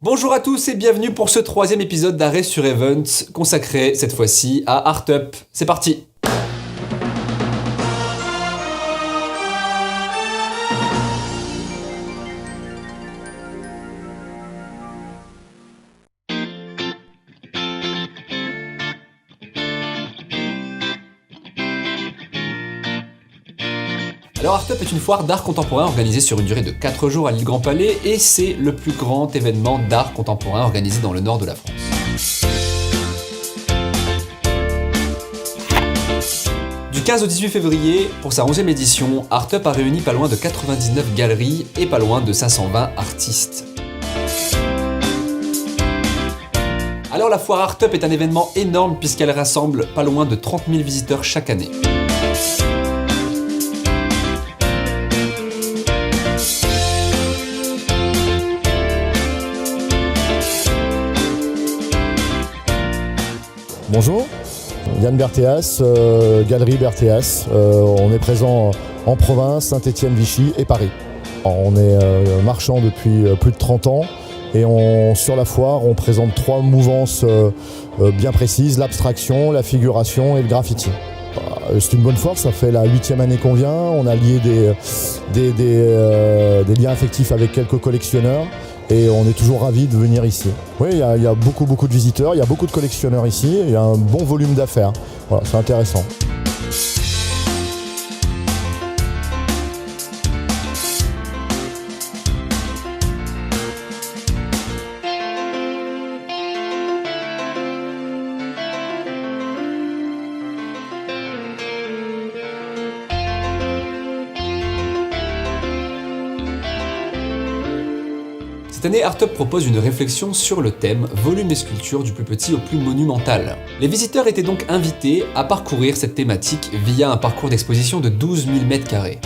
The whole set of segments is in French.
Bonjour à tous et bienvenue pour ce troisième épisode d'Arrêt sur Event, consacré cette fois-ci à ArtUp. C'est parti! Alors ArtUp est une foire d'art contemporain organisée sur une durée de 4 jours à l'île Grand Palais et c'est le plus grand événement d'art contemporain organisé dans le nord de la France. Du 15 au 18 février, pour sa 11e édition, ArtUp a réuni pas loin de 99 galeries et pas loin de 520 artistes. Alors la foire ArtUp est un événement énorme puisqu'elle rassemble pas loin de 30 000 visiteurs chaque année. Bonjour, Yann Berthéas, Galerie Berthéas. On est présent en province, Saint-Étienne, Vichy et Paris. On est marchand depuis plus de 30 ans et sur la foire, on présente 3 mouvances bien précises, l'abstraction, la figuration et le graffiti. C'est une bonne foire, ça fait la 8e année qu'on vient. On a lié des liens affectifs avec quelques collectionneurs. Et on est toujours ravis de venir ici. Oui, il y a beaucoup de visiteurs, il y a beaucoup de collectionneurs ici, il y a un bon volume d'affaires. Voilà, c'est intéressant. Cette année, ArtUp propose une réflexion sur le thème « Volume et sculpture du plus petit au plus monumental ». Les visiteurs étaient donc invités à parcourir cette thématique via un parcours d'exposition de 12 000 m².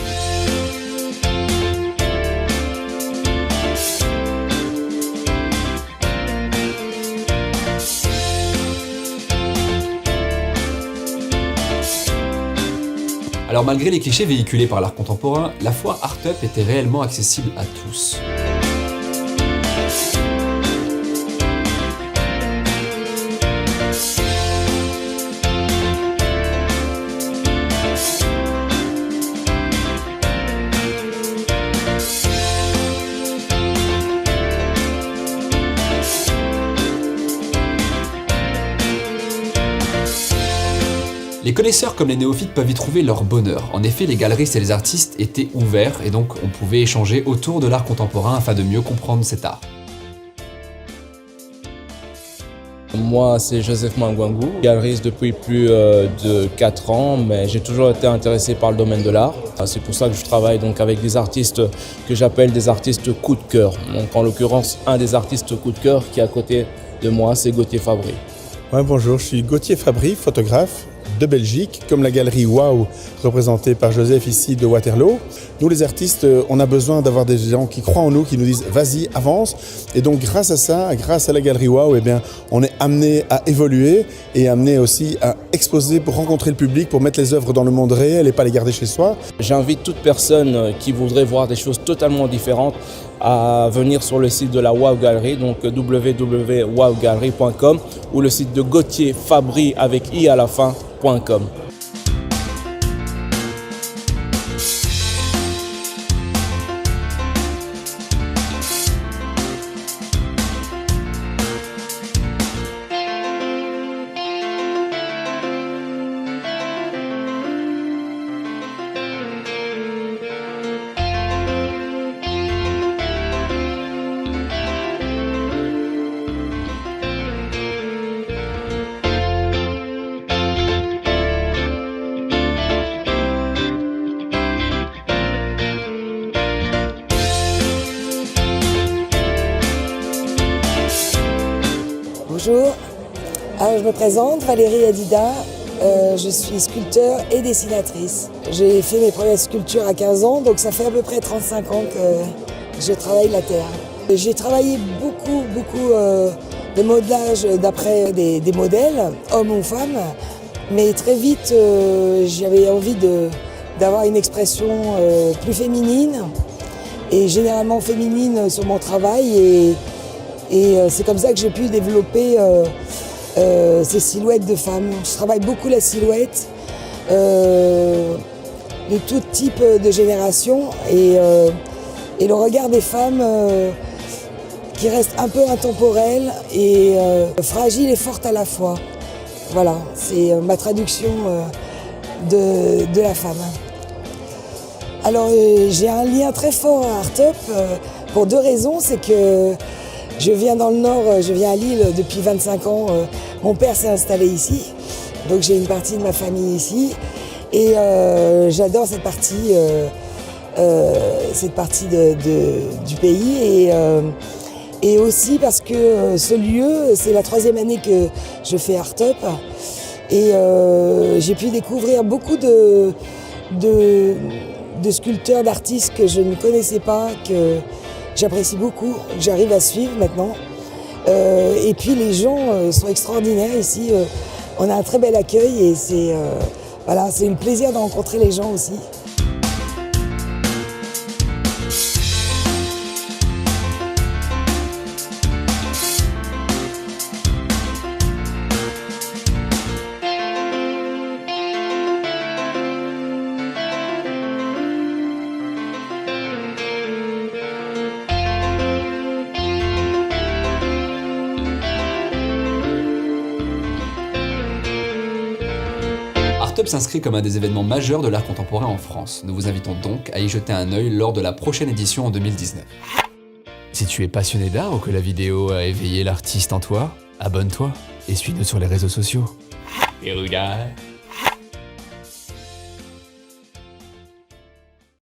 Alors malgré les clichés véhiculés par l'art contemporain, la foire ArtUp était réellement accessible à tous. Les connaisseurs comme les néophytes peuvent y trouver leur bonheur. En effet, les galeristes et les artistes étaient ouverts et donc on pouvait échanger autour de l'art contemporain afin de mieux comprendre cet art. Moi, c'est Joseph Mangwangu, galeriste depuis plus de 4 ans, mais j'ai toujours été intéressé par le domaine de l'art. C'est pour ça que je travaille donc avec des artistes que j'appelle des artistes coup de cœur. Donc, en l'occurrence, un des artistes coup de cœur qui est à côté de moi, c'est Gauthier Fabry. Ouais, bonjour, je suis Gauthier Fabry, photographe de Belgique, comme la galerie Wow, représentée par Joseph ici de Waterloo. Nous les artistes, on a besoin d'avoir des gens qui croient en nous, qui nous disent vas-y, avance. Et donc grâce à ça, grâce à la galerie Wow, eh bien, on est amené à évoluer et amené aussi à exposer pour rencontrer le public, pour mettre les œuvres dans le monde réel et pas les garder chez soi. J'invite toute personne qui voudrait voir des choses totalement différentes à venir sur le site de la Wow Galerie, donc www.wowgallery.com ou le site de Gauthier Fabry avec i à la fin.com. Bonjour, alors je me présente, Valérie Adida, je suis sculpteur et dessinatrice. J'ai fait mes premières sculptures à 15 ans, donc ça fait à peu près 35 ans que je travaille la terre. J'ai travaillé beaucoup de modelage d'après des modèles, hommes ou femmes, mais très vite j'avais envie d'avoir une expression plus féminine et généralement féminine sur mon travail Et c'est comme ça que j'ai pu développer ces silhouettes de femmes. Je travaille beaucoup la silhouette de tout type de génération et le regard des femmes qui reste un peu intemporel et fragile et forte à la fois. Voilà, c'est ma traduction de la femme. Alors j'ai un lien très fort à Art Up pour deux raisons. C'est que je viens dans le Nord, je viens à Lille depuis 25 ans. Mon père s'est installé ici, donc j'ai une partie de ma famille ici. Et j'adore cette partie du pays. Et aussi parce que ce lieu, c'est la 3e année que je fais Art Up. Et j'ai pu découvrir beaucoup de sculpteurs, d'artistes que je ne connaissais pas, que j'apprécie beaucoup, que j'arrive à suivre maintenant. Et puis les gens sont extraordinaires ici. On a un très bel accueil et c'est un plaisir de rencontrer les gens aussi. Art Up s'inscrit comme un des événements majeurs de l'art contemporain en France. Nous vous invitons donc à y jeter un œil lors de la prochaine édition en 2019. Si tu es passionné d'art ou que la vidéo a éveillé l'artiste en toi, abonne-toi et suis-nous sur les réseaux sociaux. Et regarde.